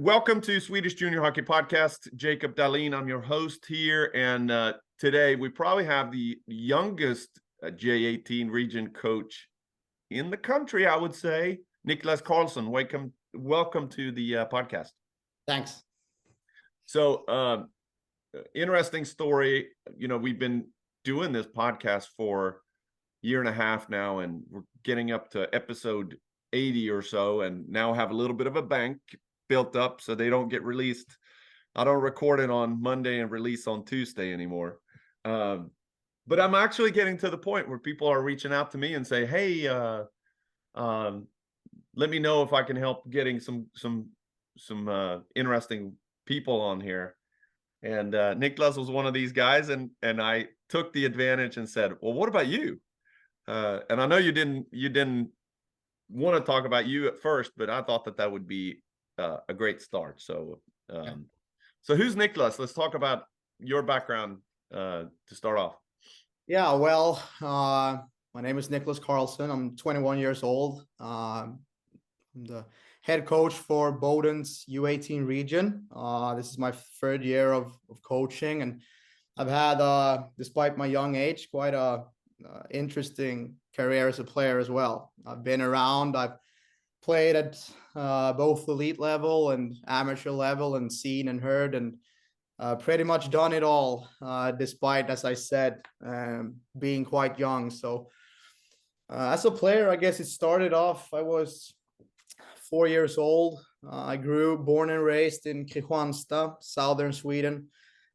Welcome to Swedish Junior Hockey Podcast. Jacob Dahlin, I'm your host here. And today we probably have the youngest J18 region coach in the country, I would say, Niclas Karlsson. Welcome to the podcast. Thanks. So, interesting story. You know, we've been doing this podcast for a year and a half now, and we're getting up to episode 80 or so, and now have a little bit of a bank built up so they don't get released. I don't record it on Monday and release on Tuesday anymore. But I'm actually getting to the point where people are reaching out to me and say, hey, let me know if I can help getting some interesting people on here. And Niclas was one of these guys, and I took the advantage and said, well, what about you? And I know you didn't want to talk about you at first, but I thought that would be a great start. So, so who's Niclas? Let's talk about your background to start off. Yeah, well, my name is Niclas Karlsson. I'm 21 years old. I'm the head coach for Boden's U18 region. This is my third year of coaching, and I've had, despite my young age, quite a interesting career as a player as well. I've been around. I've played at both elite level and amateur level, and seen and heard and pretty much done it all, despite, as I said, being quite young. So as a player, I guess it started off, I was 4 years old. I born and raised in Kristianstad, southern Sweden,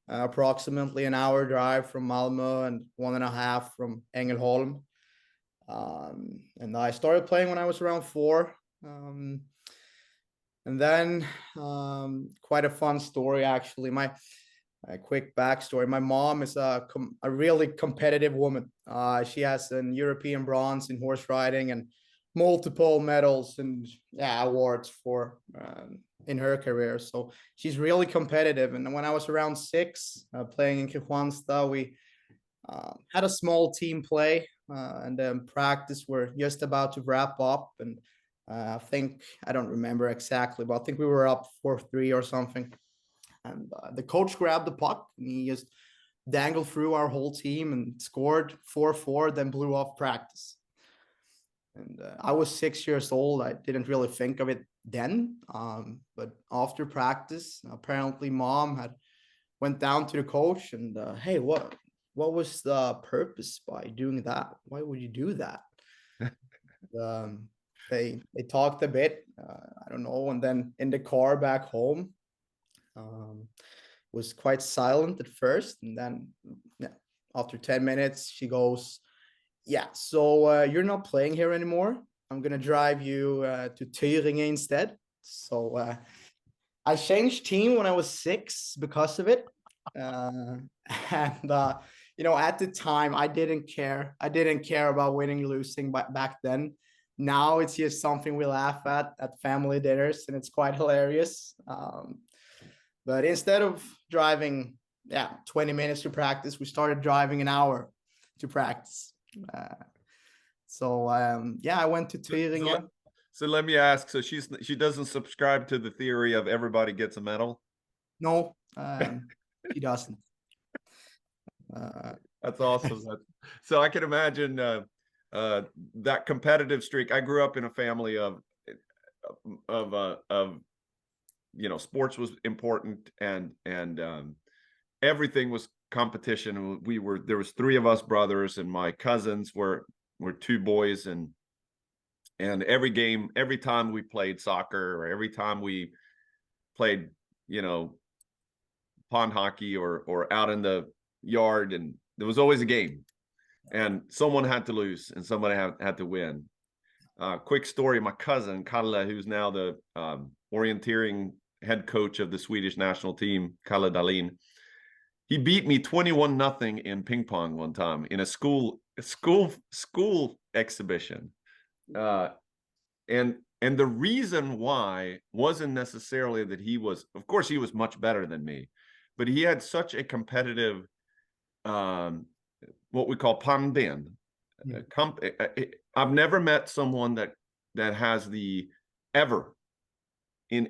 approximately an hour drive from Malmö and 1.5 from Ängelholm. And I started playing when I was around 4. And then quite a fun story, actually. My quick backstory: my mom is a really competitive woman. She has an European bronze in horse riding and multiple medals and awards for in her career. So she's really competitive. And when I was around 6, playing in Kristianstad, we had a small team play, and then practice we're just about to wrap up. And I don't remember exactly, but I think we were up 4-3 or something. And the coach grabbed the puck and he just dangled through our whole team and scored 4-4, then blew off practice. And I was 6 years old. I didn't really think of it then. But after practice, apparently mom had went down to the coach and, hey, what was the purpose by doing that? Why would you do that? They talked a bit, I don't know. And then in the car back home, was quite silent at first. And then after 10 minutes, she goes, so you're not playing here anymore. I'm going to drive you to Thüringen instead. So I changed team when I was 6 because of it. And, you know, at the time, I didn't care. I didn't care about winning or losing back then. Now it's just something we laugh at family dinners, and it's quite hilarious. But instead of driving 20 minutes to practice, we started driving an hour to practice. I went to Thüringen. So let me ask, so she doesn't subscribe to the theory of everybody gets a medal? No, she doesn't. That's awesome. So I can imagine that competitive streak. I grew up in a family of you know, sports was important, and everything was competition. There was 3 of us brothers, and my cousins were 2 boys, and every time we played soccer, or every time we played, you know, pond hockey or out in the yard, and there was always a game, and someone had to lose and somebody had to win. Quick story: my cousin Kalle, who's now the orienteering head coach of the Swedish national team, Kalle Dahlin, he beat me 21-0 in ping pong one time in a school exhibition. And the reason why wasn't necessarily that he was, of course he was much better than me, but he had such a competitive what we call pannben. I've never met someone that has the ever in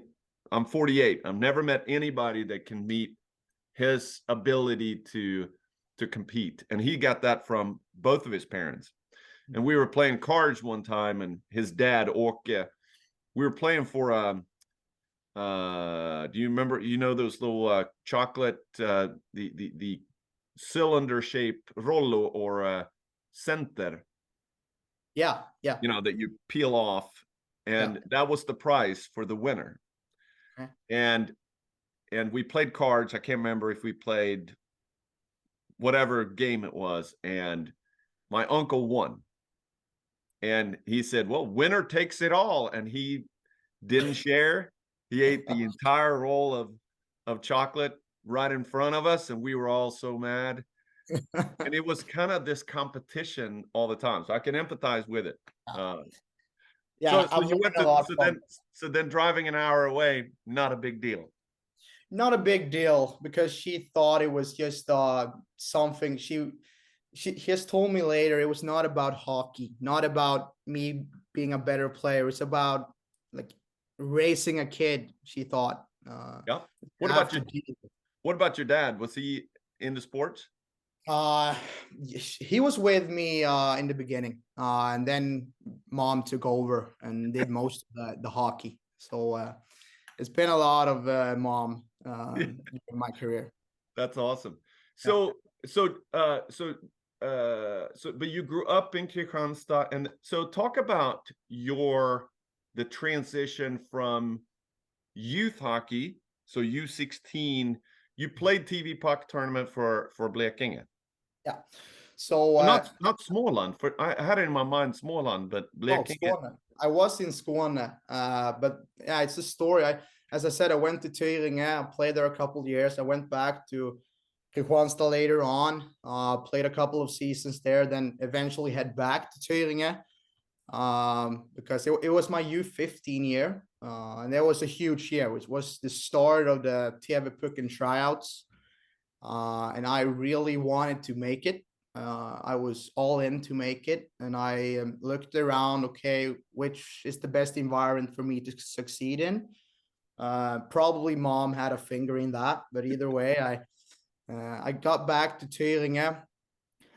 I'm 48. I've never met anybody that can meet his ability to compete, and he got that from both of his parents. And we were playing cards one time, and his dad, Åke, we were playing for do you remember, you know, those little chocolate the cylinder shaped Rollo or center, Yeah, yeah. you know, that you peel off, and that was the prize for the winner. Okay. And we played cards. I can't remember if we played whatever game it was, and my uncle won. And he said, well, winner takes it all. And he didn't share. He ate the entire roll of chocolate right in front of us, and we were all so mad. And it was kind of this competition all the time. So I can empathize with it. Yeah, So I've you learned went a to lot so then driving an hour away, not a big deal. not a big deal, because she thought it was just something she has told me later. It was not about hockey, not about me being a better player. It's about like raising a kid, she thought. Yeah. After What about your dad? Was he into sports? He was with me in the beginning, and then mom took over and did most of the hockey. So it's been a lot of mom in my career. That's awesome. Yeah. But you grew up in Kristianstad, and so talk about the transition from youth hockey, so U16. You played TV puck tournament for Blekinge. Yeah. So Not Småland. I had it in my mind Småland, but Blekinge. Skåne. I was in Skåne, but yeah, it's a story. As I said, I went to Tyringe. I played there a couple of years. I went back to Kristianstad later on, played a couple of seasons there, then eventually head back to Tyringe, because it was my U15 year, and that was a huge year, which was the start of the TV-pucken tryouts, and I really wanted to make it. I was all in to make it, and I looked around, okay, which is the best environment for me to succeed in. Probably mom had a finger in that, but either way, I got back to Tyringe,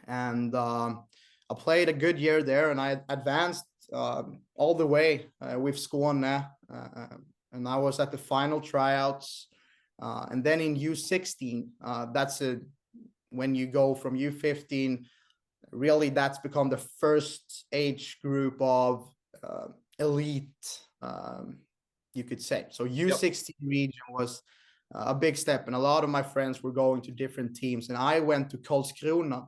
and I played a good year there, and I advanced all the way with Skåne, and I was at the final tryouts, and then in U16, that's when you go from U15, really that's become the first age group of elite, you could say. So U16 region was a big step, and a lot of my friends were going to different teams, and I went to Karlskrona,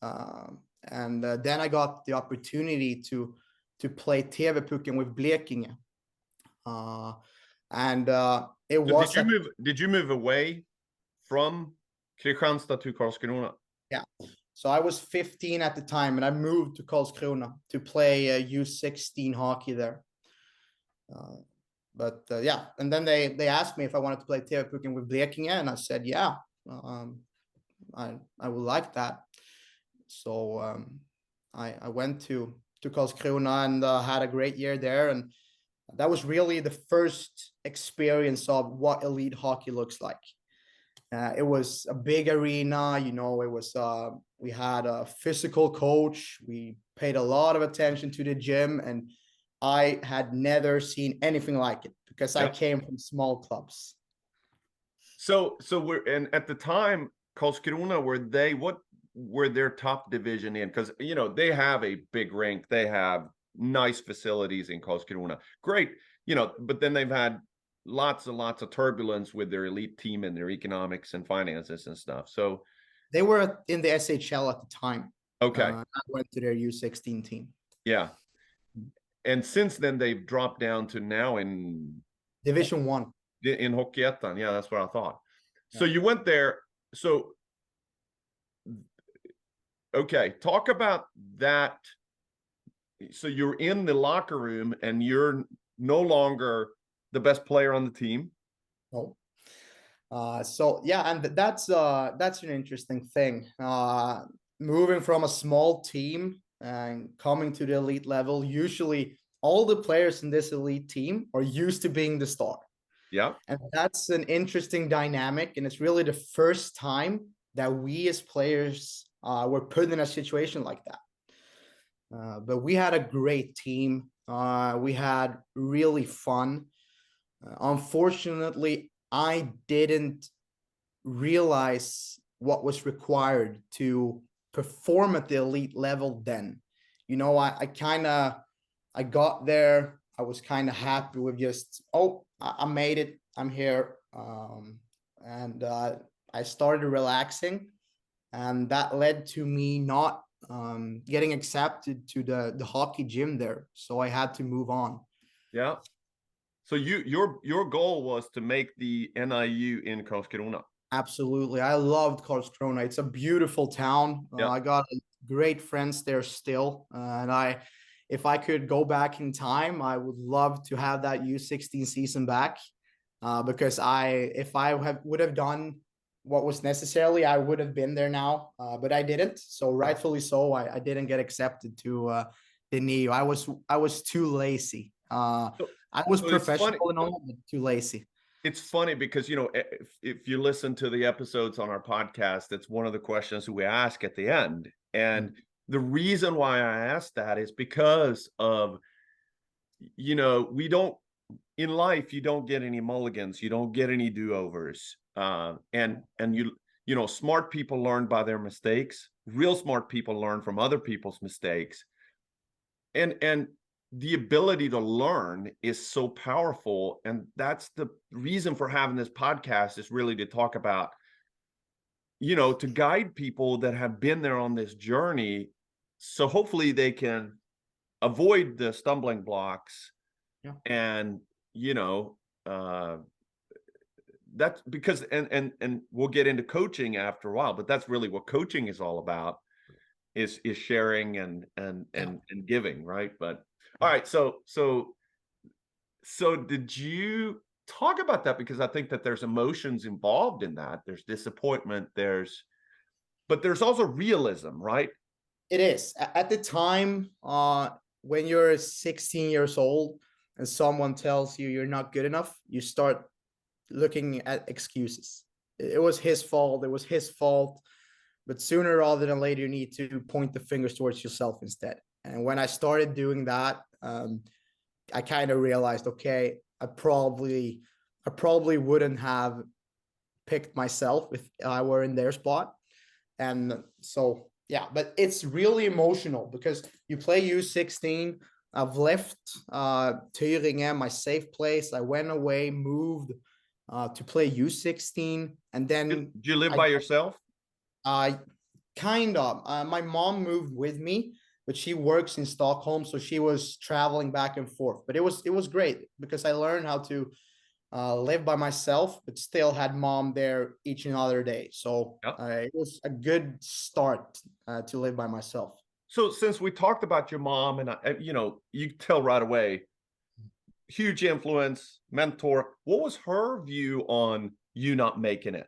and then I got the opportunity to play TV-pucken with Blekinge, and it was. Did you move away from Kristianstad to Karlskrona? Yeah. So I was 15 at the time, and I moved to Karlskrona to play U16 hockey there. But yeah, and then they asked me if I wanted to play TV-pucken with Blekinge, and I said, yeah, I would like that. So I went to Karlskrona and had a great year there, and that was really the first experience of what elite hockey looks like. It was a big arena, you know. It was we had a physical coach. We paid a lot of attention to the gym, and I had never seen anything like it because I came from small clubs. So and at the time, Karlskrona, what were their top division in? Because, you know, they have a big rink, they have nice facilities in Karlskrona, great, you know, but then they've had lots and lots of turbulence with their elite team and their economics and finances and stuff. So they were in the SHL at the time. Okay. I went to their U16 team. Yeah. And since then they've dropped down to now in Division 1. In Hockeyettan. Yeah, that's what I thought. Yeah. So you went there. So okay, talk about that. So you're in the locker room and you're no longer the best player on the team. No. So yeah, and that's an interesting thing. Moving from a small team and coming to the elite level, usually all the players in this elite team are used to being the star. Yeah. And that's an interesting dynamic. And it's really the first time that we as players were put in a situation like that. But we had a great team. We had really fun. Unfortunately, I didn't realize what was required to perform at the elite level then. I got there. I was kind of happy with just, oh, I made it. I'm here. And I started relaxing. And that led to me not getting accepted to the hockey gym there. So I had to move on. Yeah. So your goal was to make the NIU in Karlskrona. Absolutely. I loved Karlskrona. It's a beautiful town. Yeah. I got great friends there still. If I could go back in time, I would love to have that U16 season back. Because if I would have done what was necessarily, I would have been there now. But I didn't. So rightfully so, I didn't get accepted to the NIU. I was too lazy. I was professional and all, but too lazy. It's funny because, if you listen to the episodes on our podcast, it's one of the questions we ask at the end. And the reason why I asked that is because of, we don't, in life, you don't get any mulligans, you don't get any do-overs. And smart people learn by their mistakes. Real smart people learn from other people's mistakes. And the ability to learn is so powerful. And that's the reason for having this podcast, is really to talk about, to guide people that have been there on this journey. So hopefully they can avoid the stumbling blocks. Yeah. And, that's because, and we'll get into coaching after a while, but that's really what coaching is all about, is sharing and giving. Right. But all right. So did you talk about that? Because I think that there's emotions involved in that. There's disappointment, but there's also realism, right? It is. At the time, when you're 16 years old and someone tells you you're not good enough, you start looking at excuses. It was his fault. It was his fault. But sooner rather than later, you need to point the fingers towards yourself instead. And when I started doing that, I kind of realized, okay, I probably wouldn't have picked myself if I were in their spot. And so, yeah, but it's really emotional because you play U16. I've left Thüringen, my safe place. I went away, moved to play U16. And then Did you live by yourself? Kind of. My mom moved with me, but she works in Stockholm, so she was traveling back and forth. But it was great because I learned how to live by myself, but still had mom there each and other day. So it was a good start to live by myself. So since we talked about your mom, and you tell right away, huge influence, mentor. What was her view on you not making it?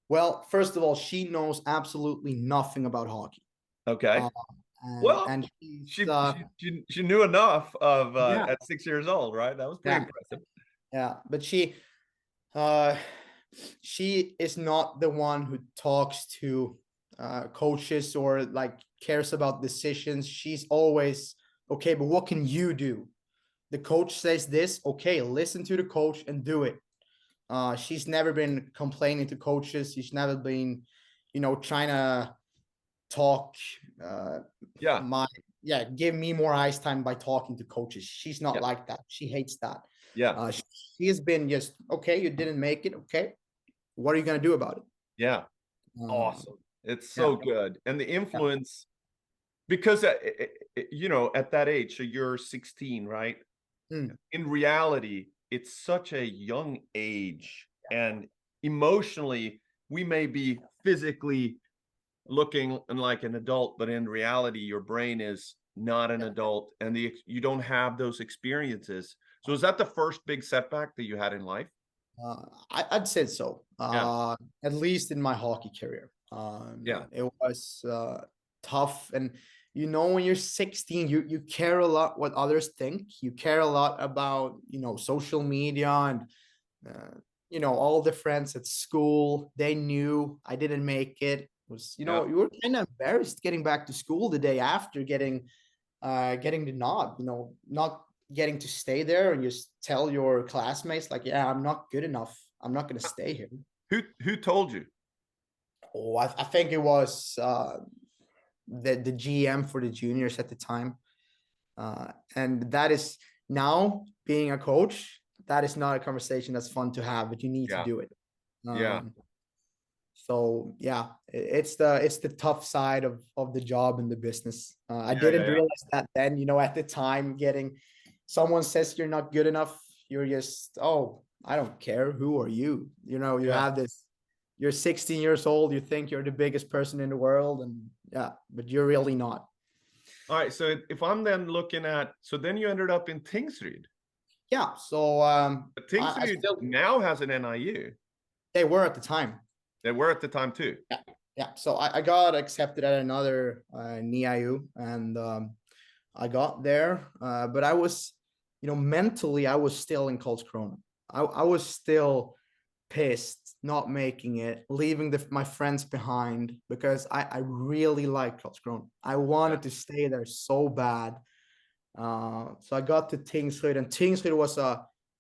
Well, first of all, she knows absolutely nothing about hockey. Okay. And she knew enough of at 6 years old, right? That was pretty impressive. Yeah, but she is not the one who talks to coaches or like cares about decisions. She's always, okay, but what can you do? The coach says this, okay, listen to the coach and do it. She's never been complaining to coaches. She's never been, trying to talk. Give me more ice time by talking to coaches. She's not like that. She hates that. Yeah. She has been just, okay, you didn't make it. Okay. What are you going to do about it? Yeah. Awesome. It's so good. And the influence, because, at that age, so you're 16, right? In reality, it's such a young age, and emotionally, we may be physically looking like an adult, but in reality, your brain is not an adult, and you don't have those experiences. So is that the first big setback that you had in life? I'd say so. At least in my hockey career. It was tough. And when you're 16, you care a lot what others think. You care a lot about, social media and You know, all the friends at school, they knew I didn't make it. It was, you Yeah. know, you were kind of embarrassed getting back to school the day after getting the nod, you know, not getting to stay there and just tell your classmates like, yeah, I'm not good enough. I'm not going to stay here. Who told you? Oh, I think it was the GM for the juniors at the time. And that is now being a coach, that is not a conversation that's fun to have, but you need to Yeah. do it. Yeah. So yeah, it's the tough side of the job and the business. I Yeah. didn't Yeah. realize that then, you know, at the time, getting someone says you're not good enough, you're just, oh, I don't care. Who are you? You know, you Yeah. have this, you're 16 years old, you think you're the biggest person in the world, and yeah, but you're really not. All right. So if I'm then looking at, so then you ended up in Tingsryd. Yeah. So But I Tingsryd still, now has an NIU. they were at the time. They were at the time too. Yeah. Yeah. So I got accepted at another NIU, and I got there, but I was, you know, mentally, I was still in Karlskrona. I was still pissed not making it, leaving my friends behind, because I really liked Karlskrona. I Yeah. wanted to stay there so bad. So I got to Tingsryd, and Tingsryd was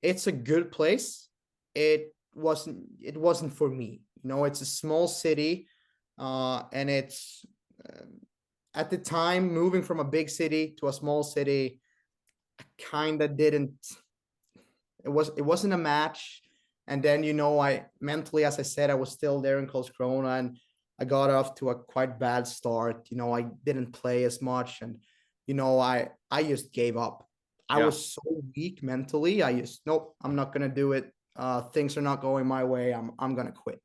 it's a good place. It wasn't for me. You know, it's a small city, and it's at the time, moving from a big city to a small city, I kind of didn't. It wasn't a match. And then, you know, I mentally, as I said, I was still there in Karlskrona, and I got off to a quite bad start. You know, I didn't play as much, and you know, I just gave up. I Yeah. was so weak mentally. I just, nope, I'm not gonna do it. Things are not going my way. I'm gonna quit.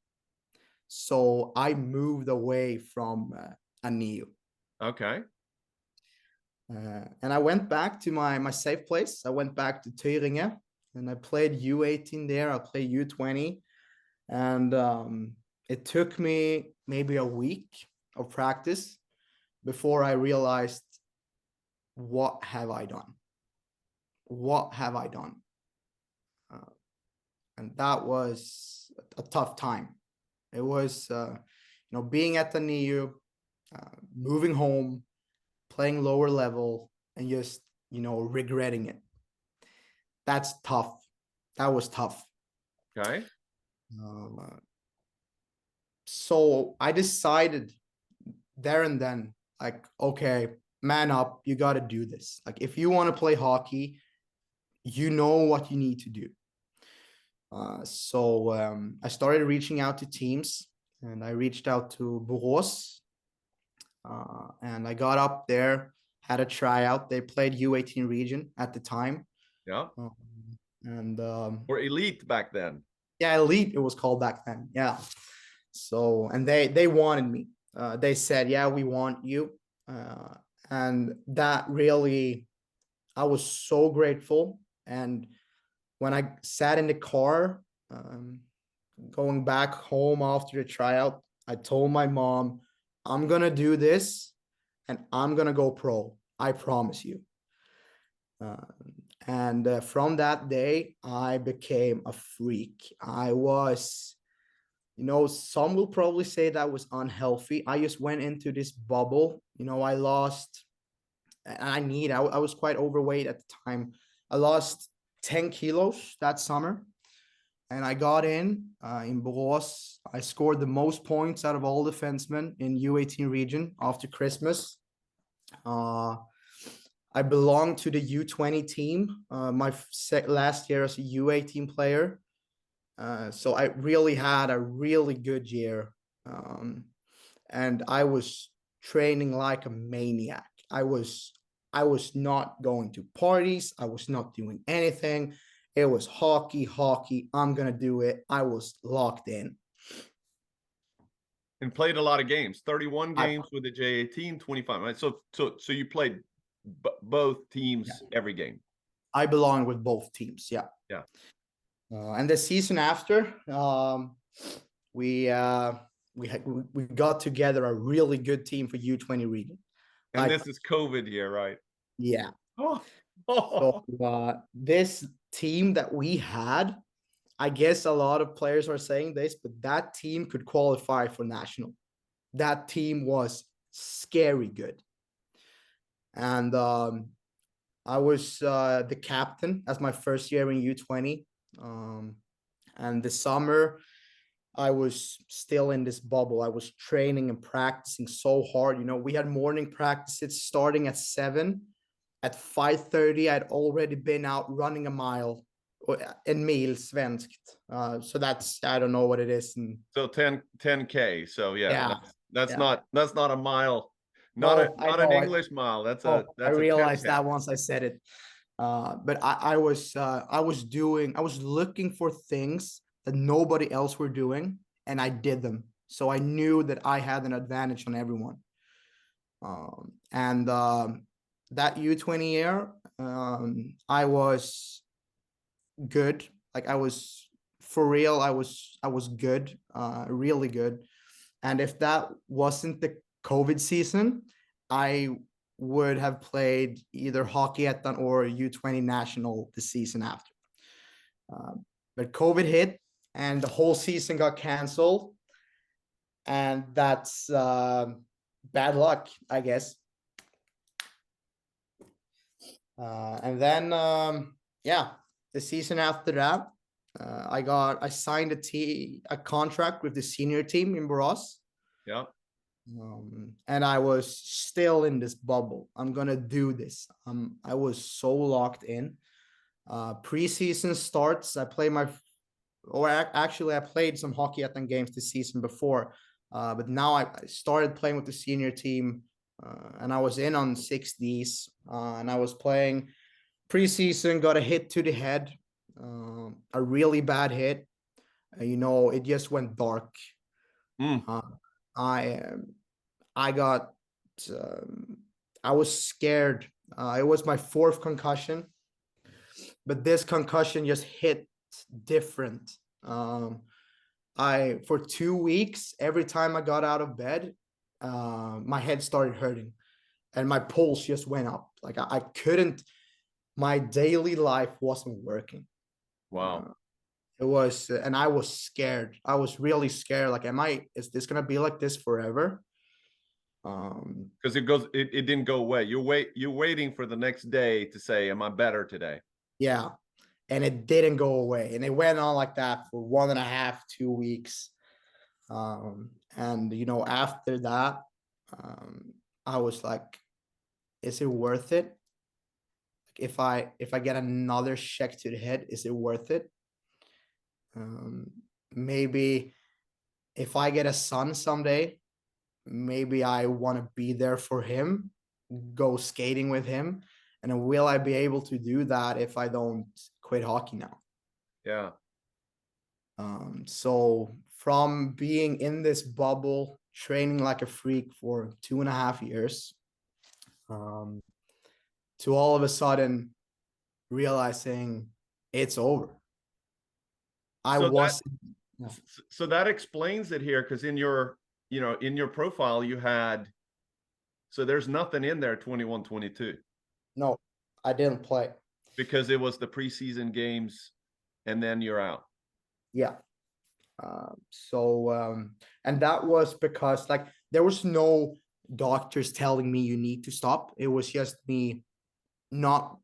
So I moved away from Anio. Okay. And I went back to my safe place. I went back to Thuringe, and I played U18 there. I played U20, and it took me maybe a week of practice before I realized, what have I done? What have I done? And that was a tough time. It was, you know, being at the NIU, moving home, playing lower level, and just, you know, regretting it. That's tough. That was tough. Okay. Uh, so I decided there and then, like, okay, man up, you got to do this. Like, if you want to play hockey, you know what you need to do. So I started reaching out to teams, and I reached out to Borås, and I got up there, had a tryout. They played U18 region at the time. Yeah. And Or elite back then. yeah, elite it was called back then. Yeah. So, and they wanted me. They said, yeah, we want you. And that really, I was so grateful. And when I sat in the car, going back home after the tryout, I told my mom, I'm gonna do this, and I'm gonna go pro. I promise you. Uh, and from that day, I became a freak. I was, you know, some will probably say that was unhealthy. I just went into this bubble. You know, I lost, I was quite overweight at the time. I lost 10 kilos that summer, and I got in Borås. I scored the most points out of all defensemen in U18 region after Christmas. Uh, I belonged to the U20 team, my last year as a U18 player. So I really had a really good year. And I was training like a maniac. I was not going to parties. I was not doing anything. It was hockey, hockey. I'm gonna do it. I was locked in. And played a lot of games. 31 I, games with the J18, 25. Right? So you played both yeah, teams every game. I belong with both teams. Yeah. Yeah. And the season after, we we got together a really good team for U20 region. And Like, this is COVID year, right? yeah. Oh. So this team that we had, I guess a lot of players are saying this, but that team could qualify for national. That team was scary good. And I was the captain as my first year in U20. And the summer, I was still in this bubble. I was training and practicing so hard. You know, we had morning practices starting at 7. At 5:30, I'd already been out running a mile. En mil svenskt. So that's, I don't know what it is. And So 10K. So yeah, yeah, that's yeah. not a mile, No, I not an know. English mile. That's Oh, I a realized 10K. that once I said it. But I was looking for things that nobody else were doing, and I did them. So I knew that I had an advantage on everyone. And that U20 year, I was good. Like I was for real, I was good, really good. And if that wasn't the COVID season, I would have played either hockey at or U20 national the season after. But COVID hit and the whole season got canceled. And that's bad luck, I guess. And then, yeah, the season after that, I signed a contract with the senior team in Borås. Yeah. And I was still in this bubble. I'm gonna do this. I was so locked in. Preseason starts. Actually, I played some hockey at them games this season before, but now I started playing with the senior team, and I was in on 6Ds, and I was playing preseason. Got a hit to the head, a really bad hit. You know, it just went dark. Mm. I I got I was scared. It was my 4th concussion, but this concussion just hit different. I for 2 weeks, every time I got out of bed, my head started hurting, and my pulse just went up. Like I couldn't. My daily life wasn't working. Wow. It was, and I was scared. I was really scared. Like, is this gonna be like this forever? Because it didn't go away. You're waiting for the next day to say, am I better today? Yeah. And it didn't go away. And it went on like that for 1.5, 2 weeks. And you know, after that, I was like, is it worth it? If I get another check to the head, is it worth it? Maybe if I get a son someday, maybe I want to be there for him, go skating with him. And will I be able to do that if I don't quit hockey now? Yeah. So from being in this bubble, training like a freak for 2.5 years, to all of a sudden realizing it's over. So that explains it here, because in your, you know, in your profile you had, so there's nothing in there 21, 22. No, I didn't play because it was the preseason games and then you're out. Yeah. And that was because like there was no doctors telling me you need to stop. It was just me not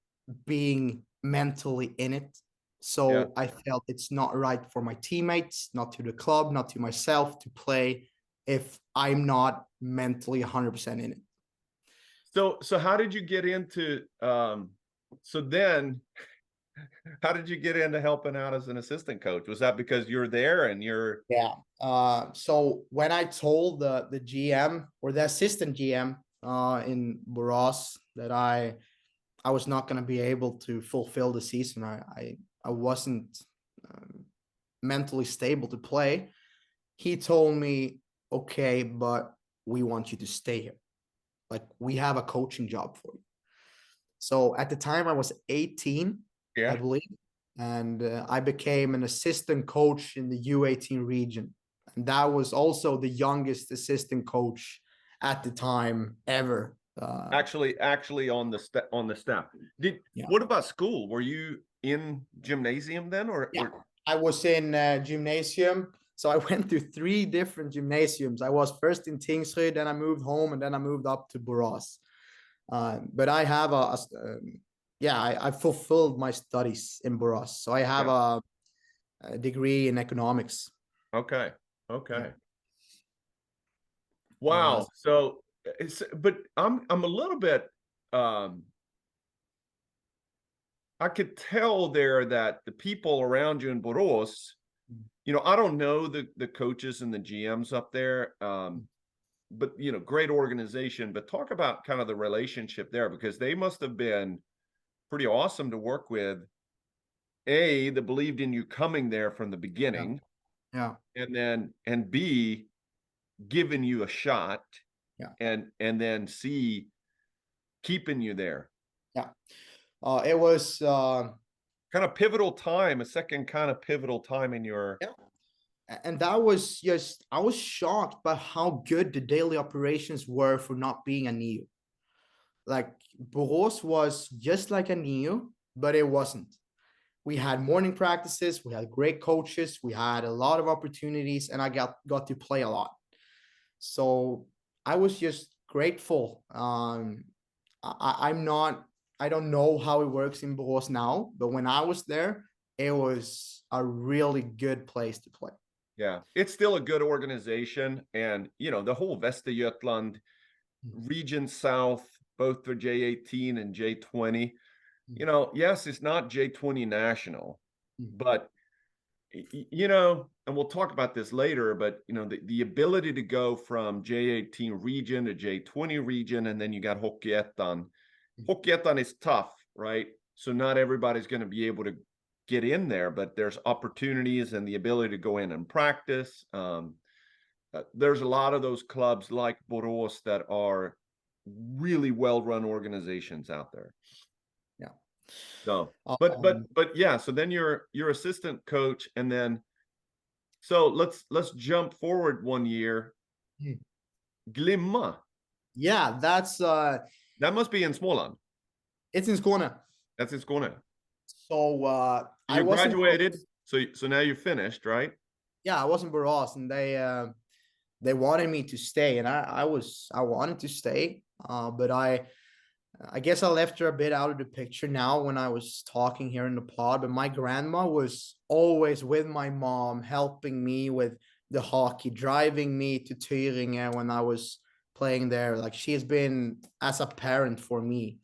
being mentally in it. So Yeah. I felt it's not right for my teammates, not to the club, not to myself to play if I'm not mentally 100% in it. So how did you get into so then how did you get into helping out as an assistant coach? Was that because you're there and you're Yeah. So when I told the GM or the assistant GM in Borås that I was not going to be able to fulfill the season, I wasn't mentally stable to play. He told me, okay, but we want you to stay here. Like we have a coaching job for you. So at the time I was 18, I believe. And I became an assistant coach in the U18 region. And that was also the youngest assistant coach at the time ever. Actually on the staff. What about school? Were you in gymnasium then, or? Yeah, I was in gymnasium. So I went to 3 different gymnasiums. I was first in Tingsryd, then I moved home, and then I moved up to Borås. But I have yeah, I fulfilled my studies in Borås. So I have Yeah. a degree in economics. Okay. Yeah. Okay. Wow. So but I'm a little bit I could tell there that the people around you in Borås, I don't know the coaches and the GMs up there. But great organization. But talk about kind of the relationship there, because they must have been pretty awesome to work with. A, that believed in you coming there from the Yeah. beginning, Yeah. and B, giving you a shot, Yeah. and then C, keeping you there. Yeah. It was Kind of pivotal time, a second kind of pivotal time in your. yeah. And that was just, I was shocked by how good the daily operations were for not being a NEO. Like Borås was just like a NEO, but it wasn't. We had morning practices, we had great coaches, we had a lot of opportunities, and I got to play a lot. So I was just grateful. I'm not, I don't know how it works in Borås now, but when I was there, it was a really good place to play. Yeah, it's still a good organization, and the whole Västergötland region south, both for J18 and J20. Yes, it's not J20 national, but and we'll talk about this later, but the ability to go from J18 region to J20 region, and then you got Hockeyettan. Hockeyettan is tough, right? So not everybody's going to be able to get in there, but there's opportunities and the ability to go in and practice. There's a lot of those clubs like Borås that are really well-run organizations out there. Yeah. So, but yeah. So then you're assistant coach, and then so let's jump forward 1 year. Glimma. Yeah, That must be in Småland. it's in Skåne. That's in Skåne. So I You wasn't. graduated, so now you're finished, right? Yeah, I was in Borås, and they wanted me to stay, and I wanted to stay, but I guess I left her a bit out of the picture now when I was talking here in the pod. But my grandma was always with my mom, helping me with the hockey, driving me to Thüringen when I was playing there. Like, she has been as a parent for me.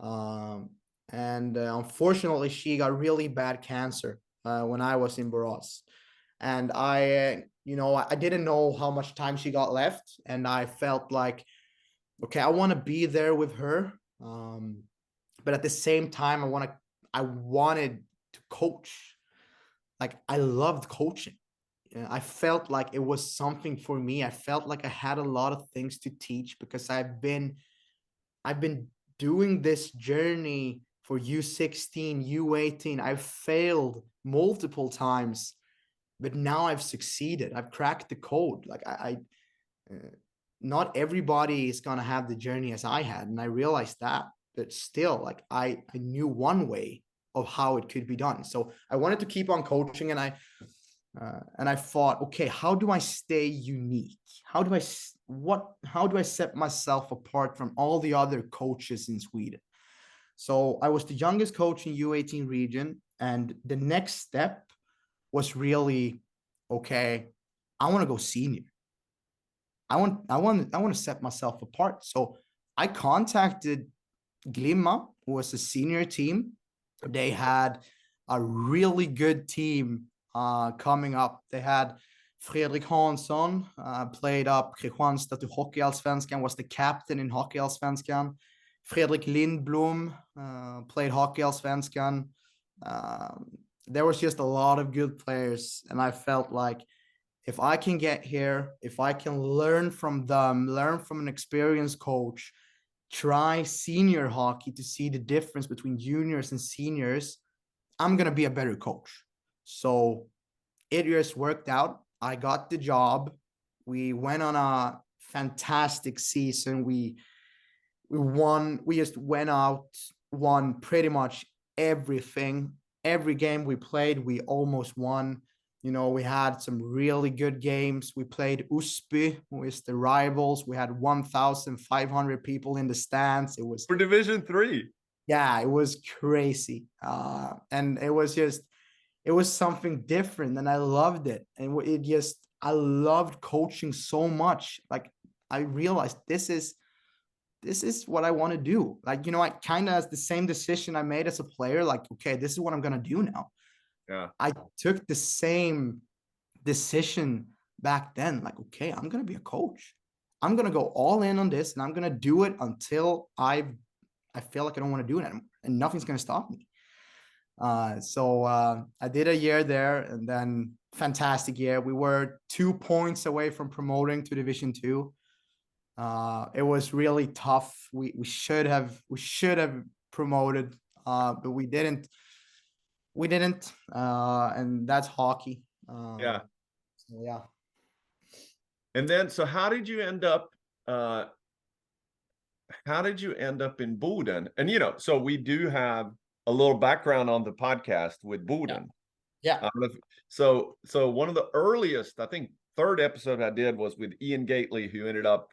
And unfortunately, she got really bad cancer when I was in Borås. And I didn't know how much time she got left. And I felt like, okay, I want to be there with her. But at the same time, I wanted to coach. Like, I loved coaching. I felt like it was something for me. I felt like I had a lot of things to teach, because I've been doing this journey for U16, U18. I've failed multiple times, but now I've succeeded. I've cracked the code. Like not everybody is gonna have the journey as I had, and I realized that. But still, like I knew one way of how it could be done. So I wanted to keep on coaching, and I thought, okay, how do I stay unique? How do I set myself apart from all the other coaches in Sweden? So I was the youngest coach in U18 region, and the next step was really, okay, I want to go senior. I want to set myself apart. So I contacted Glimma, who was a senior team. They had a really good team coming up. They had Fredrik Hansson, played up Kristianstad to Hockeyallsvenskan, was the captain in Hockeyallsvenskan. Fredrik Lindblom played Hockeyallsvenskan. There was just a lot of good players, and I felt like, if I can get here, if I can learn from them, learn from an experienced coach, try senior hockey to see the difference between juniors and seniors, I'm going to be a better coach. So it just worked out. I got the job. We went on a fantastic season. We won. We just went out, won pretty much everything. every game we played, we almost won. You know, we had some really good games. We played Usby, who is the rivals. We had 1,500 people in the stands. It was, For Division 3. yeah, it was crazy. And it was just, it was something different, and I loved it. And it just, I loved coaching so much. Like, I realized this is what I want to do. Like, you know, I kind of, the same decision I made as a player, like, okay, this is what I'm going to do now. Yeah. I took the same decision back then. Like, okay, I'm going to be a coach. I'm going to go all in on this, and I'm going to do it until I feel like I don't want to do it anymore, and nothing's going to stop me. So I did a year there, and then fantastic year. We were 2 points away from promoting to Division 2. It was really tough. We should have promoted, but we didn't. And that's hockey. Yeah. So yeah. And then, so how did you end up? How did you end up in Boden? And you know, so we do have a little background on the podcast with Boden. Yeah. So one of the earliest, I think, third episode I did was with Ian Gately, who ended up,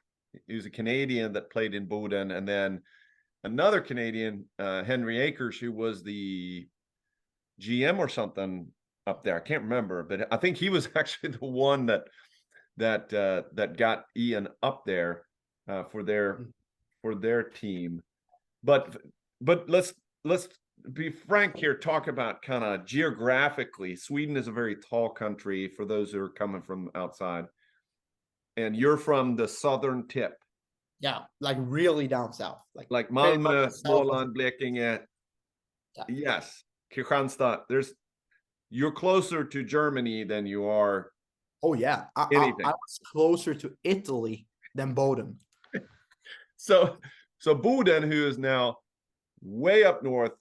he was a Canadian that played in Boden, and then another Canadian, Henry Akers, who was the GM or something up there. I can't remember, but I think he was actually the one that got Ian up there for their team. But let's be frank here. Talk about kind of geographically. Sweden is a very tall country for those who are coming from outside, and you're from the southern tip, Yeah, like really down south, like very much Malmö, south of. Småland, Blekinge. Yeah. Yes, Kristianstad. You're closer to Germany than you are Oh yeah, anything. I was closer to Italy than Boden. So Boden, who is now way up north,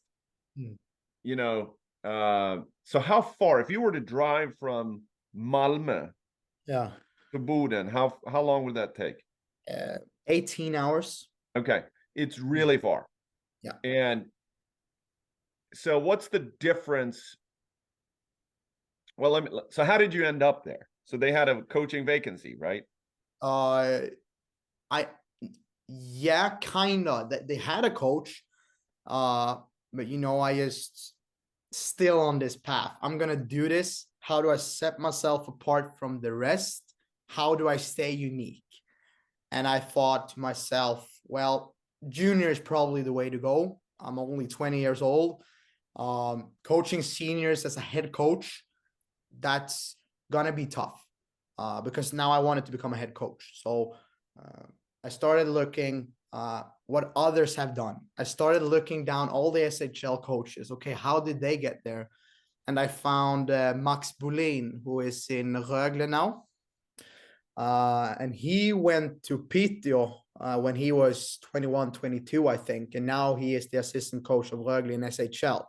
Hmm. you know, so how far, if you were to drive from Malmö Yeah, to Boden, how long would that take? 18 hours. Okay, it's really far. Yeah. And so what's the difference? Well, so how did you end up there? So they had a coaching vacancy, right? I Yeah, kind of. They had a coach, but you know, I just still on this path. I'm gonna do this. How do I set myself apart from the rest? How do I stay unique? And I thought to myself, well, junior is probably the way to go. I'm only 20 years old. Coaching seniors as a head coach, that's gonna be tough, because now I wanted to become a head coach. So I started looking what others have done. I started looking down all the SHL coaches. Okay, how did they get there? And I found Max Bolin, who is in Rögle now. And he went to Piteå when he was 21, 22, I think. And now he is the assistant coach of Rögle in SHL.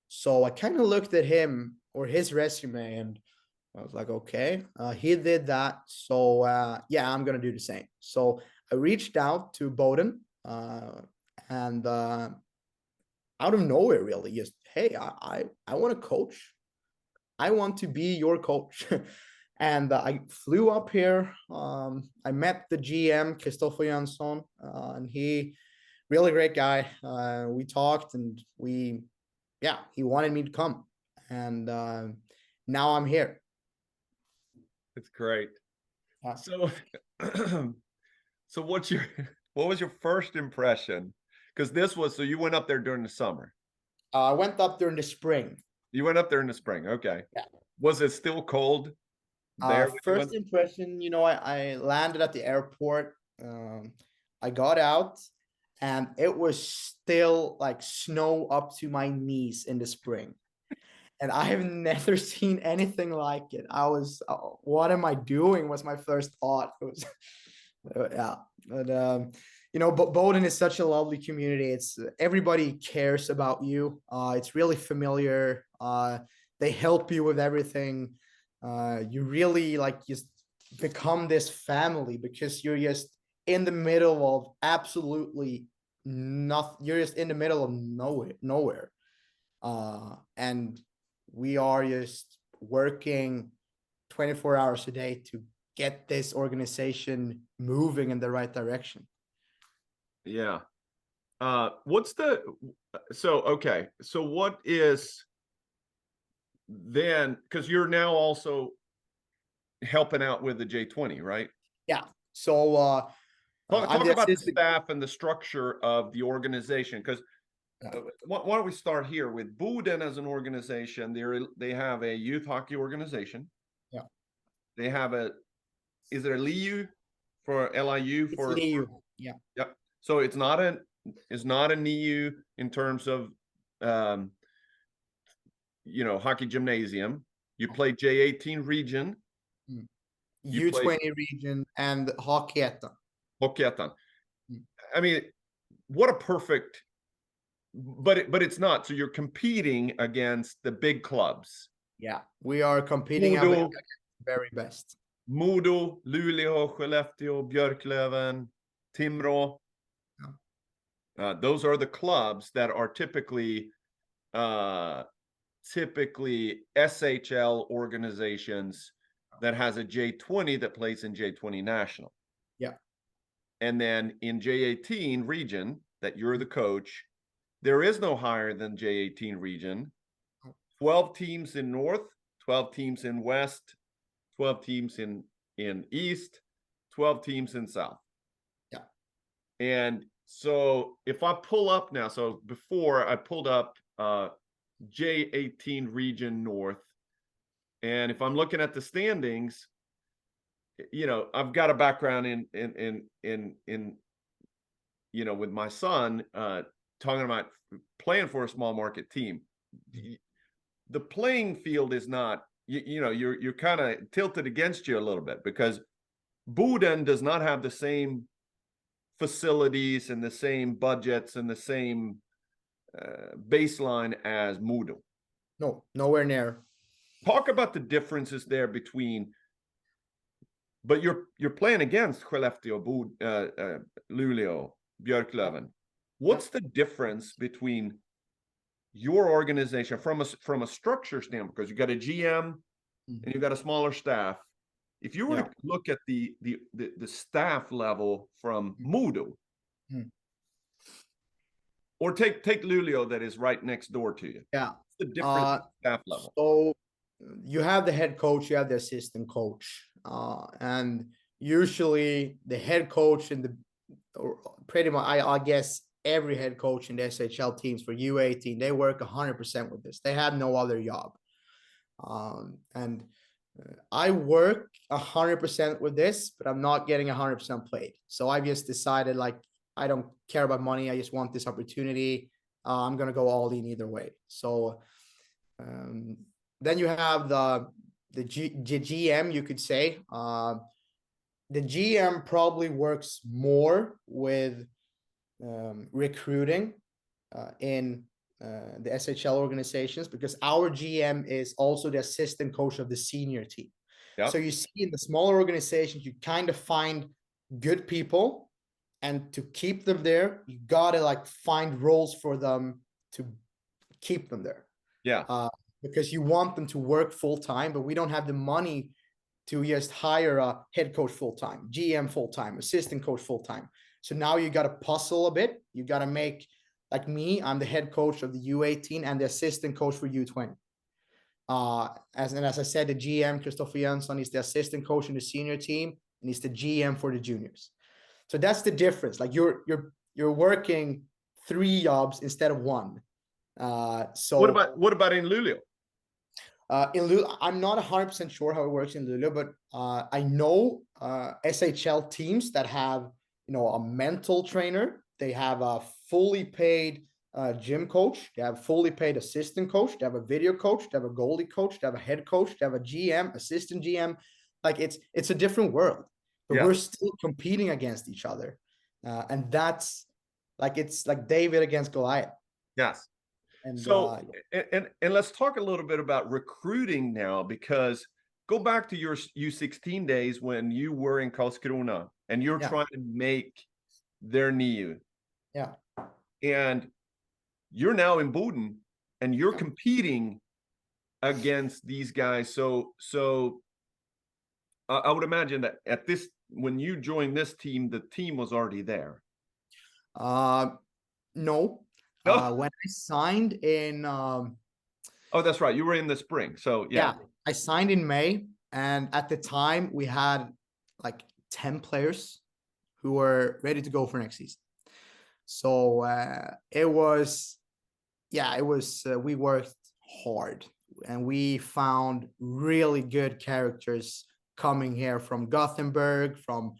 So I kind of looked at him or his resume, and I was like, okay, he did that. So yeah, I'm going to do the same. So I reached out to Boden, and out of nowhere, really, just, hey, I want to coach. I want to be your coach. And I flew up here. I met the GM, Kristoffer Jönsson, and he, really great guy. We talked, and he wanted me to come. And now I'm here. It's great. Yeah. So so what was your first impression? Because so you went up there during the summer. I went up during the spring. You went up there in the spring. Okay. Yeah. Was it still cold there when you First went? impression, you know, I landed at the airport. I got out, and it was still like snow up to my knees in the spring. And I have never seen anything like it. I was, what am I doing? Was my first thought. It was, yeah. But you know, Bowdoin is such a lovely community. It's everybody cares about you. It's really familiar. They help you with everything. You really like just become this family because you're just in the middle of absolutely nothing. You're just in the middle of nowhere. And we are just working 24 hours a day to get this organization moving in the right direction. Yeah. What's the, so, okay. So what is then, because you're now also helping out with the J20, right? Yeah. So I'm Talk the about the assistant. staff and the structure of the organization, because Yeah. why don't we start here with Boden as an organization? They have a youth hockey organization. Yeah. They have is it a LIU for LIU It's for? Liu. Yeah. Yep. So it's not a NIU in terms of hockey gymnasium. You play J18 region. You play U20 region and Hockeyettan. Hockeyettan. Mm. I mean, what a perfect, but it's not. So you're competing against the big clubs. Yeah, we are competing at Modo, the very best. Modo, Luleå, Skellefteå, Björklöven, Timrå. Those are the clubs that are typically SHL organizations that has a J20 that plays in J20 National. Yeah. And then in J18 region that you're the coach, there is no higher than J18 region. 12 teams in North, 12 teams in West, 12 teams in East, 12 teams in South. Yeah. And so if I pull up now, so before I pulled up J18 region North, and if I'm looking at the standings, I've got a background in with my son talking about playing for a small market team. The playing field is not, you're kind of tilted against you a little bit, because Boden does not have the same facilities and the same budgets and the same baseline as Modo. No, nowhere near. Talk about the differences there between, but you're playing against Skellefteå, Luleå, Björklöven. What's the difference between your organization from a structure standpoint? Because you got a GM and you got a smaller staff. If you were to look at the staff level from Modo, or take Luleå that is right next door to you. Yeah. What's the difference in staff level? So you have the head coach, you have the assistant coach, and usually the head coach and pretty much, I guess every head coach in the SHL teams for U18, they work 100% with this. They have no other job. And I work 100% with this, but I'm not getting 100% played. So I just decided, like, I don't care about money. I just want this opportunity. I'm going to go all in either way. So then you have the GM, you could say. The GM probably works more with recruiting in the SHL organizations, because our GM is also the assistant coach of the senior team. Yep. So you see, in the smaller organizations, you kind of find good people, and to keep them there, you gotta like find roles for them to keep them there. Yeah. Because you want them to work full time, but we don't have the money to just hire a head coach full time, GM full time, assistant coach full time. So now you got to puzzle a bit. You got to make, like me, I'm the head coach of the U18 and the assistant coach for U20. As I said, the GM, Christopher Jönsson, is the assistant coach in the senior team, and he's the GM for the juniors. So that's the difference. Like you're working 3 jobs instead of 1. So what about in Luleå? In Luleå, I'm not 100% sure how it works in Luleå, but I know SHL teams that have, a mental trainer. They have a fully paid gym coach. They have fully paid assistant coach. They have a video coach. They have a goalie coach. They have a head coach. They have a GM, assistant GM. Like it's a different world, but we're still competing against each other, and that's like, it's like David against Goliath. Yes. And so, and let's talk a little bit about recruiting now, because go back to your U16 days when you were in Karlskrona and you're trying to make their NIU. Yeah. And you're now in Boden and you're competing against these guys. So I would imagine that when you joined this team, the team was already there. No. No. When I signed in, Oh, that's right. You were in the spring. So yeah, I signed in May, and at the time we had like 10 players who were ready to go for next season. So it was, we worked hard and we found really good characters coming here from Gothenburg, from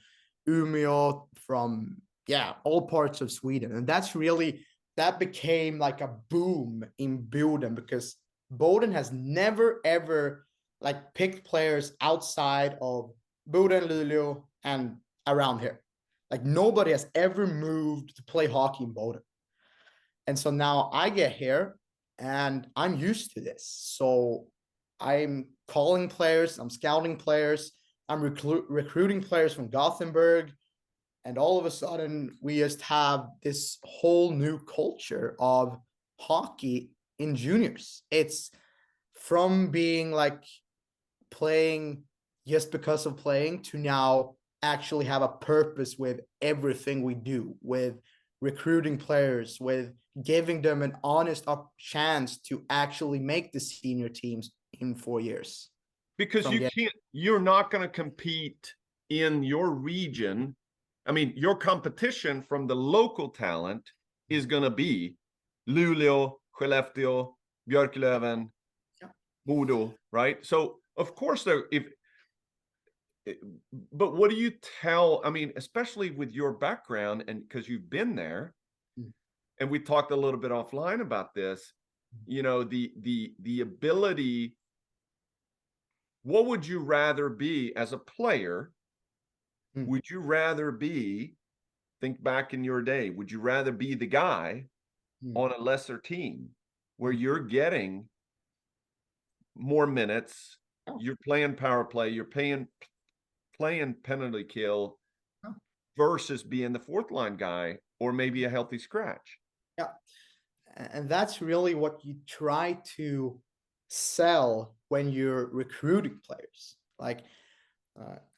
Umeå, from, all parts of Sweden. And that became like a boom in Boden, because Boden has never ever like picked players outside of Boden, Luleå, and around here. Like nobody has ever moved to play hockey in Boden. And so now I get here and I'm used to this. So I'm calling players, I'm scouting players, I'm recruiting players from Gothenburg. And all of a sudden, we just have this whole new culture of hockey in juniors. It's from being like playing just because of playing to now actually have a purpose with everything we do, with recruiting players, with giving them an honest chance to actually make the senior teams in 4 years. Because you're not going to compete in your region. I mean, your competition from the local talent is going to be Luleå, Skellefteå, Björklöven, Modo, right? So of course but what do you tell, I mean, especially with your background, and because you've been there, and we talked a little bit offline about this, the ability, what would you rather be as a player? Would you rather think back in your day, would you rather be the guy on a lesser team where you're getting more minutes, you're playing power play, you're playing penalty kill, versus being the fourth line guy or maybe a healthy scratch? Yeah. And that's really what you try to sell when you're recruiting players. Like,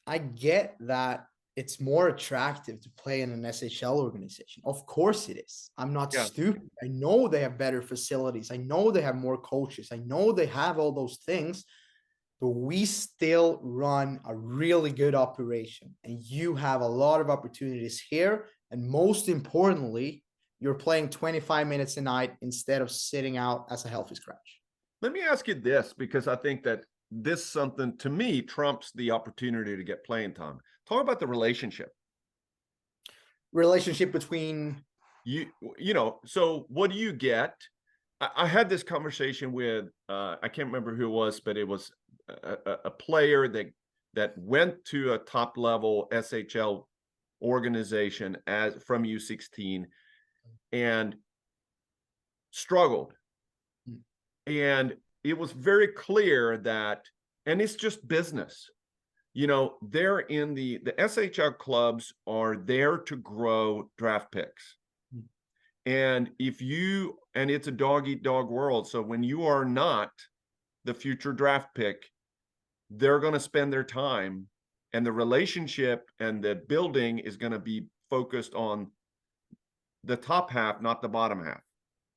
I get that it's more attractive to play in an SHL organization. Of course it is. I'm not stupid. I know they have better facilities. I know they have more coaches. I know they have all those things, but we still run a really good operation. And you have a lot of opportunities here. And most importantly, you're playing 25 minutes a night instead of sitting out as a healthy scratch. Let me ask you this, because I think that this something to me trumps the opportunity to get playing time. Talk about the relationship Between so what do you get? I had this conversation with I can't remember who it was, but it was a player that went to a top level SHL organization from U16 and struggled. And it was very clear that, and it's just business. They're in the SHL clubs are there to grow draft picks. And it's a dog eat dog world. So when you are not the future draft pick, they're going to spend their time, and the relationship and the building is going to be focused on the top half, not the bottom half.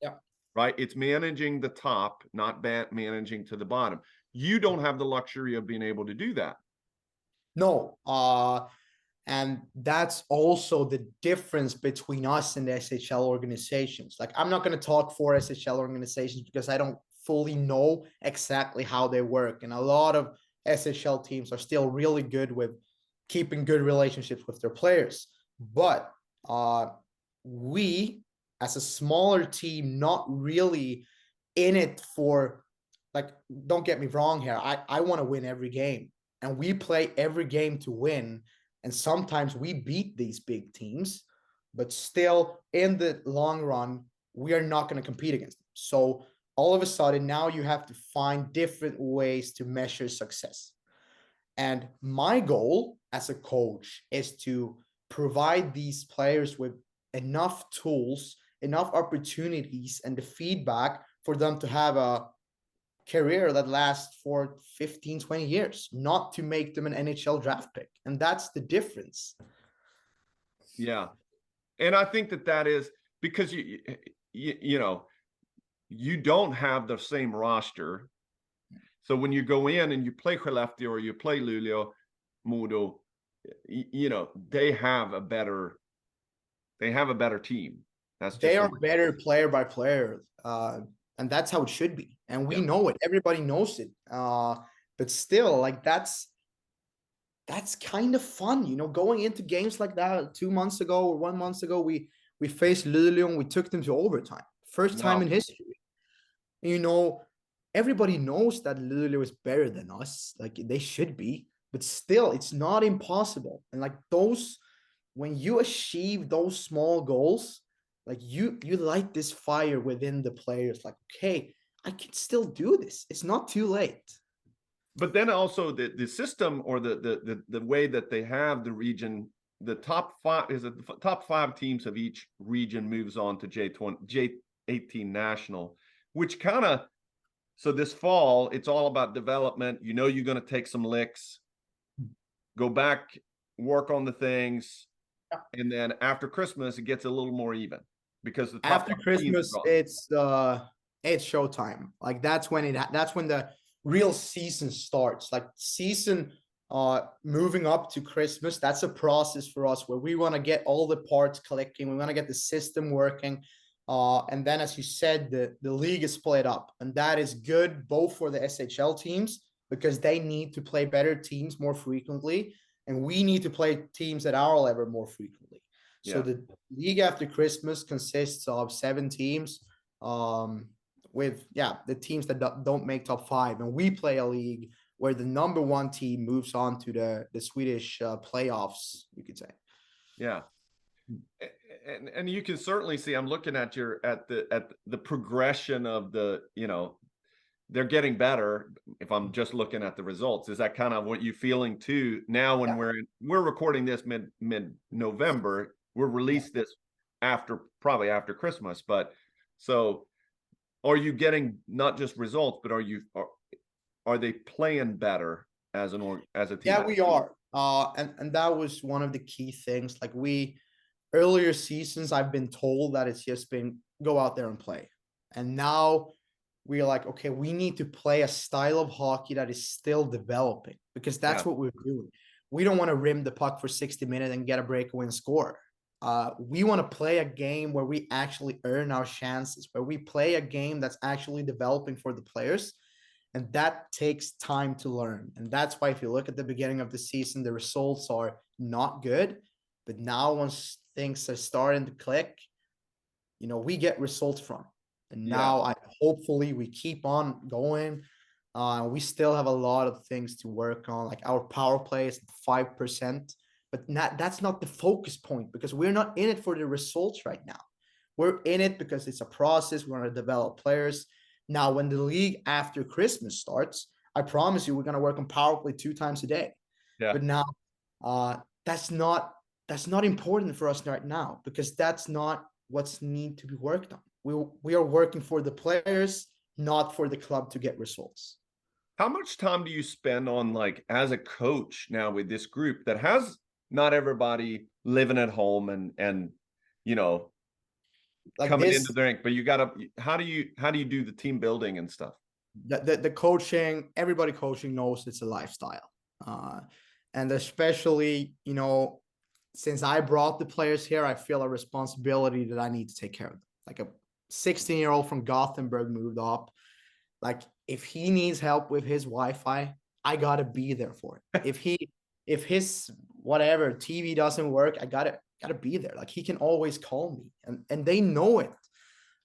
Yeah. Right. It's managing the top, not managing to the bottom. You don't have the luxury of being able to do that. No. And that's also the difference between us and the SHL organizations. Like, I'm not going to talk for SHL organizations because I don't fully know exactly how they work. And a lot of SHL teams are still really good with keeping good relationships with their players. But we, as a smaller team, not really in it for, like, don't get me wrong here. I want to win every game, and we play every game to win. And sometimes we beat these big teams, but still in the long run, we are not going to compete against them. So all of a sudden, now you have to find different ways to measure success. And my goal as a coach is to provide these players with enough tools, enough opportunities, and the feedback for them to have a career that lasts for 15, 20 years, not to make them an NHL draft pick. And that's the difference. Yeah. And I think that is because you know, you don't have the same roster. So when you go in and you play Skellefteå or you play Luleå, Modo, you know, they have a better team. That's They just are better player by player. And that's how it should be. And we know it. Everybody knows it. But still, like that's kind of fun, you know, going into games like that 2 months ago or 1 month ago, we faced Luleå and we took them to overtime. First time in history. You know, everybody knows that Luleå is better than us. Like they should be, but still, it's not impossible. And like those, when you achieve those small goals, like you light this fire within the players. Like, okay, I can still do this. It's not too late. But then also the system or the way that they have the region, the top five teams of each region moves on to J18 national, which kind of, so this fall it's all about development. You know, you're going to take some licks, go back, work on the things, and then after Christmas it gets a little more even because the top after Christmas it's showtime. Like that's when the real season starts. Like season moving up to Christmas, that's a process for us where we want to get all the parts clicking, we want to get the system working, and then as you said, the league is split up, and that is good both for the SHL teams because they need to play better teams more frequently, and we need to play teams at our level more frequently. So the league after Christmas consists of 7 teams, with the teams that don't make top 5, and we play a league where the number 1 team moves on to the Swedish playoffs, you could say. Yeah. And you can certainly see, I'm looking at the progression of the, you know, they're getting better. If I'm just looking at the results, is that kind of what you're feeling too now when we're recording this mid November, we'll release this probably after Christmas, but so are you getting not just results, but are they playing better as a team? Yeah, we are. And that was one of the key things. Like earlier seasons, I've been told that it's just been go out there and play. And now we're like, okay, we need to play a style of hockey that is still developing because that's what we're doing. We don't want to rim the puck for 60 minutes and get a breakaway and score. We want to play a game where we actually earn our chances, where we play a game that's actually developing for the players. And that takes time to learn. And that's why if you look at the beginning of the season, the results are not good. But now once things are starting to click, you know, we get results from it. And now hopefully we keep on going. We still have a lot of things to work on. Like our power play is 5%, but that's not the focus point because we're not in it for the results right now. We're in it because it's a process. We're going to develop players. Now, when the league after Christmas starts, I promise you, we're going to work on power play 2 times a day. Yeah. But now, that's not important for us right now because that's not what's need to be worked on. We are working for the players, not for the club to get results. How much time do you spend on, like, as a coach now with this group that has not everybody living at home and you know, like coming into the rink, but you gotta, how do you do the team building and stuff? The coaching, everybody coaching knows it's a lifestyle. And especially, you know, since I brought the players here, I feel a responsibility that I need to take care of them. Like a 16-year-old from Gothenburg moved up. Like if he needs help with his Wi-Fi, I gotta be there for it. If his whatever TV doesn't work, I gotta be there. Like he can always call me, and they know it.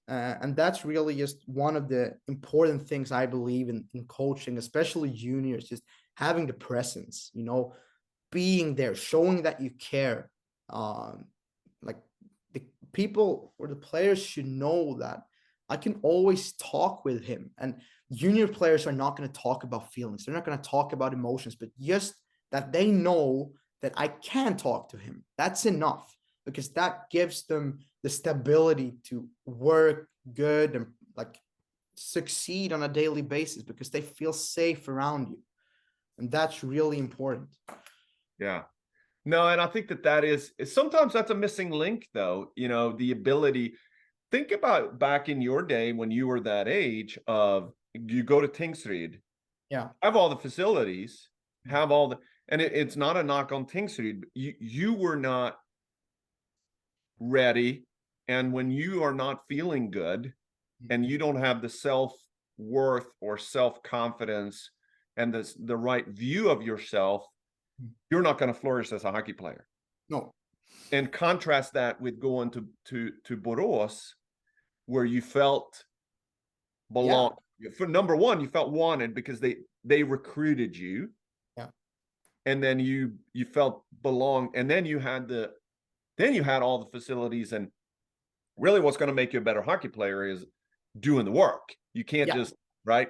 And that's really just one of the important things I believe in coaching, especially juniors, just having the presence, you know, being there, showing that you care. Like the people or the players should know that I can always talk with him. And junior players are not going to talk about feelings. They're not going to talk about emotions, but just that they know that I can talk to him. That's enough because that gives them the stability to work good and like succeed on a daily basis because they feel safe around you. And that's really important. Yeah. No, and I think that is sometimes that's a missing link, though. You know, the ability. Think about back in your day when you were that age of you go to Tingsryd, Yeah. have all the facilities, have all the, and it's not a knock on Tingsryd, but you were not ready. And when you are not feeling good and you don't have the self-worth or self-confidence and the right view of yourself, you're not going to flourish as a hockey player. No. And contrast that with going to Borås, where you felt belong. For number one, you felt wanted because they recruited you. Yeah. And then you felt belong, and then you had all the facilities. And really what's going to make you a better hockey player is doing the work. You can't just, right?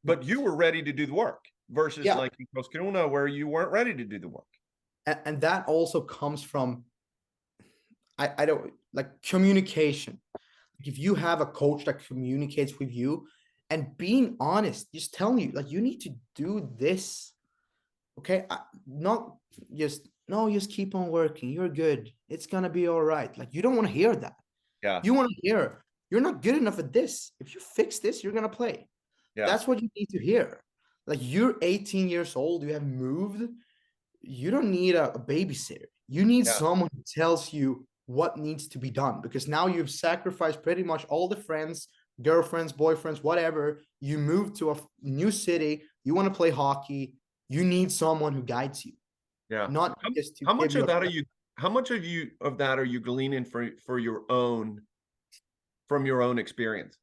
But you were ready to do the work versus like in Karlskrona where you weren't ready to do the work. And that also comes from, I don't like communication. If you have a coach that communicates with you and being honest, just telling you like you need to do this. Okay. Not just, no, just keep on working. You're good. It's gonna be all right. Like you don't want to hear that. Yeah. You want to hear you're not good enough at this. If you fix this, you're gonna play. Yeah. That's what you need to hear. Like you're 18 years old, you have moved. You don't need a babysitter. You need someone who tells you what needs to be done, because now you've sacrificed pretty much all the friends, girlfriends, boyfriends, whatever. You moved to a new city. You want to play hockey. You need someone who guides you. Yeah. Not just to how much give of that are you how much of that are you gleaning for your own, from your own experience?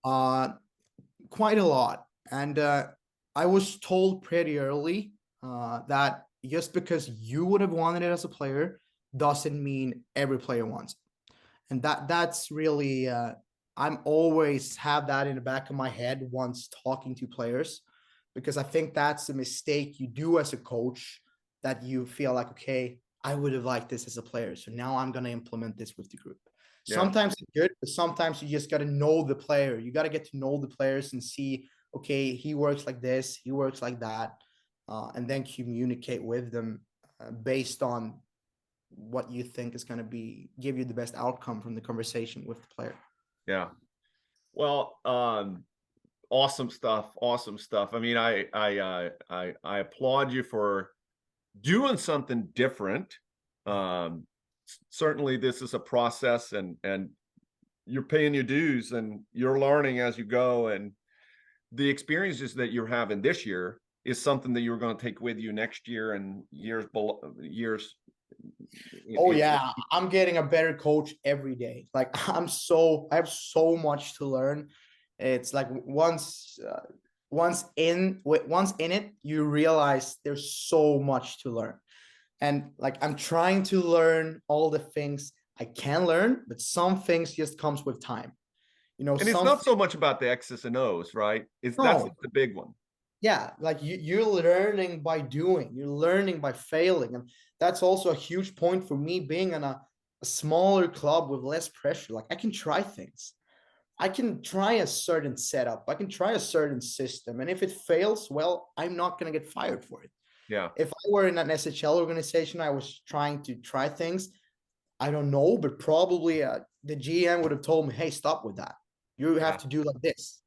Quite a lot. And I was told pretty early that just because you would have wanted it as a player doesn't mean every player wants it. And that's really I'm always have that in the back of my head once talking to players, because I think that's a mistake you do as a coach, that you feel like, okay, I would have liked this as a player, so now I'm going to implement this with the group. Sometimes it's good, but sometimes you just got to know the player. You got to get to know the players and see, okay, he works like this, he works like that, and then communicate with them based on what you think is going to give you the best outcome from the conversation with the player. Yeah. Well, awesome stuff. Awesome stuff. I mean, I applaud you for doing something different. Certainly this is a process, and you're paying your dues and you're learning as you go. And the experiences that you're having this year is something that you're going to take with you next year and years. Oh yeah, I'm getting a better coach every day. Like I have so much to learn. It's like once in it, you realize there's so much to learn. And like I'm trying to learn all the things I can learn, but some things just comes with time. You know, and it's not so much about the X's and O's, right? That's the big one. Yeah, like you're learning by doing, you're learning by failing. And that's also a huge point for me being in a smaller club with less pressure. Like I can try things. I can try a certain setup. I can try a certain system. And if it fails, well, I'm not going to get fired for it. Yeah. If I were in an SHL organization, I was trying to try things, I don't know, but probably the GM would have told me, hey, stop with that. You have to do like this.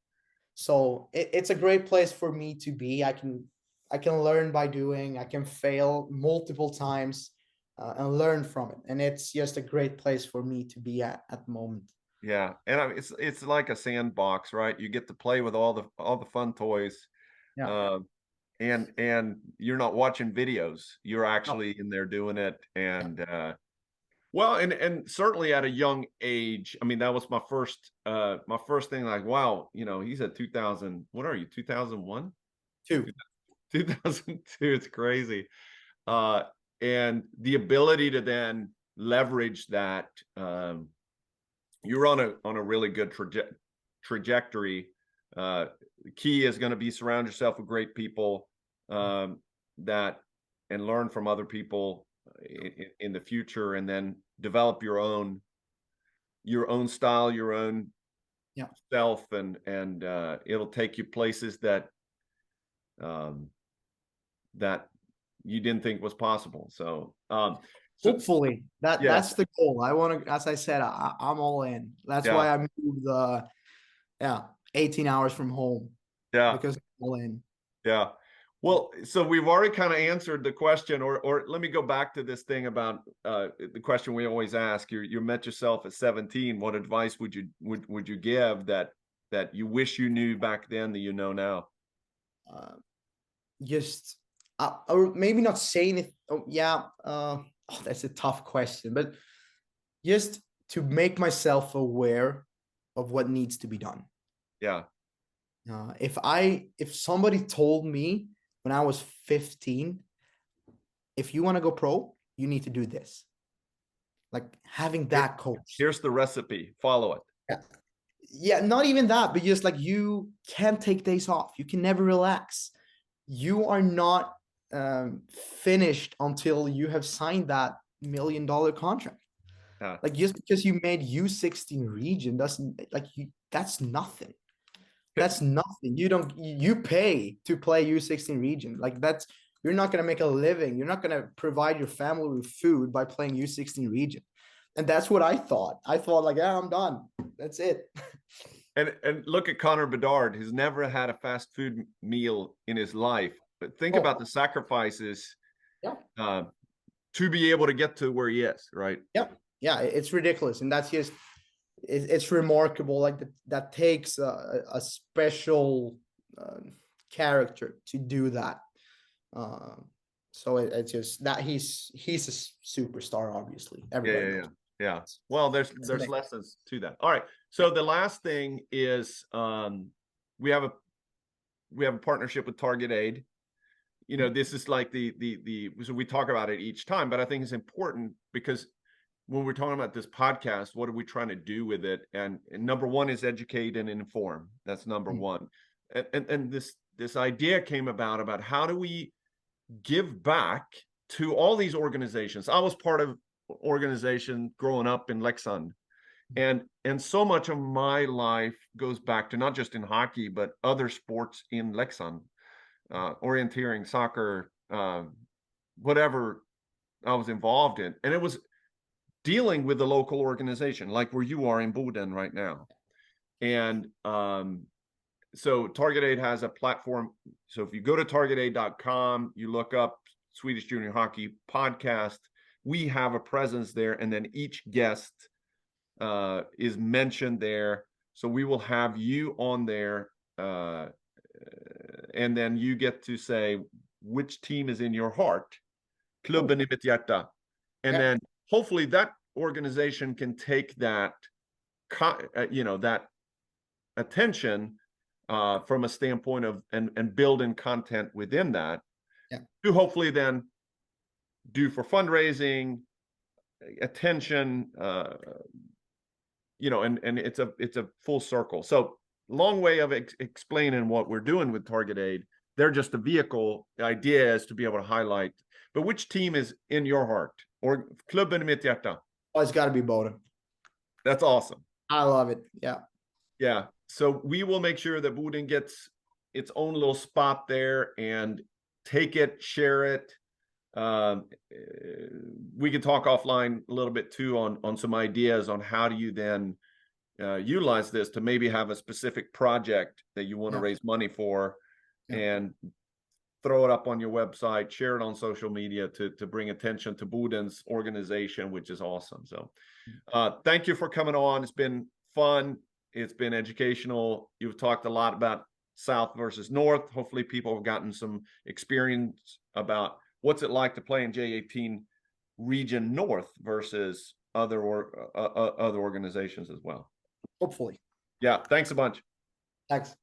So it's a great place for me to be. I can learn by doing. I can fail multiple times and learn from it. And it's just a great place for me to be at the moment. Yeah, and I mean, it's like a sandbox, right? You get to play with all the fun toys. Yeah. And you're not watching videos. You're actually in there doing it. And well, and certainly at a young age, I mean, that was my first thing, like, wow, you know, he's at 2000, what are you, 2001? 2002, it's crazy. And the ability to then leverage that, you're on a really good trajectory. The key is going to be surround yourself with great people that and learn from other people in the future, and then develop your own style, your own self, and it'll take you places that that you didn't think was possible. So hopefully yeah. that's the goal. I want to, as I said, I'm all in. That's why I moved 18 hours from home, because I'm all in. Yeah. Well, so we've already kind of answered the question, or let me go back to this thing about the question we always ask. You met yourself at 17. What advice would you give that you wish you knew back then that you know now? Just or maybe not saying it. That's a tough question, but just to make myself aware of what needs to be done. Yeah. If somebody told me when I was 15, if you want to go pro, you need to do this. Like having that coach. Here's the recipe. Follow it. Yeah, not even that, but just like you can't take days off. You can never relax. You are not finished until you have signed that $1 million contract. Like just because you made U16 region doesn't, like, that's nothing. That's nothing. You pay to play U16 region. Like you're not going to make a living. You're not going to provide your family with food by playing U16 region. And that's what I thought. I thought like, I'm done. That's it. And look at Connor Bedard, who's never had a fast food meal in his life. But think about the sacrifices to be able to get to where he is, right? Yeah, it's ridiculous. And that's just, it's remarkable. Like that takes a special character to do that. So it's just that he's a superstar, obviously. Everybody knows. Yeah. Well, there's lessons to that. All right. So the last thing is we have a partnership with Target Aid. You know, this is like so we talk about it each time, but I think it's important because when we're talking about this podcast, what are we trying to do with it? And number one is educate and inform. That's number one. And this idea came about how do we give back to all these organizations? I was part of organization growing up in Leksand, and so much of my life goes back to not just in hockey but other sports in Leksand, orienteering, soccer, whatever I was involved in, and it was dealing with the local organization like where you are in Boden right now. And so Target Aid has a platform. So if you go to targetaid.com, you look up Swedish Junior Hockey Podcast, we have a presence there, and then each guest is mentioned there. So we will have you on there, and then you get to say which team is in your heart, Klubben i mitt hjärta, and then hopefully that organization can take that, that attention from a standpoint of and building content within that, to hopefully then do for fundraising, attention, and it's a full circle. So long way of explaining what we're doing with Target Aid. They're just a vehicle. The idea is to be able to highlight, but which team is in your heart, or Klubben i mitt hjärta? Oh, it's got to be Boden. That's awesome. I love it. Yeah. So we will make sure that Boden gets its own little spot there, and take it, share it. We can talk offline a little bit too on some ideas on how do you then utilize this to maybe have a specific project that you want to raise money for, and throw it up on your website, share it on social media to bring attention to Boden's organization, which is awesome. So thank you for coming on. It's been fun. It's been educational. You've talked a lot about South versus North. Hopefully people have gotten some experience about what's it like to play in J18 Region North versus other organizations as well. Hopefully. Yeah. Thanks a bunch. Thanks.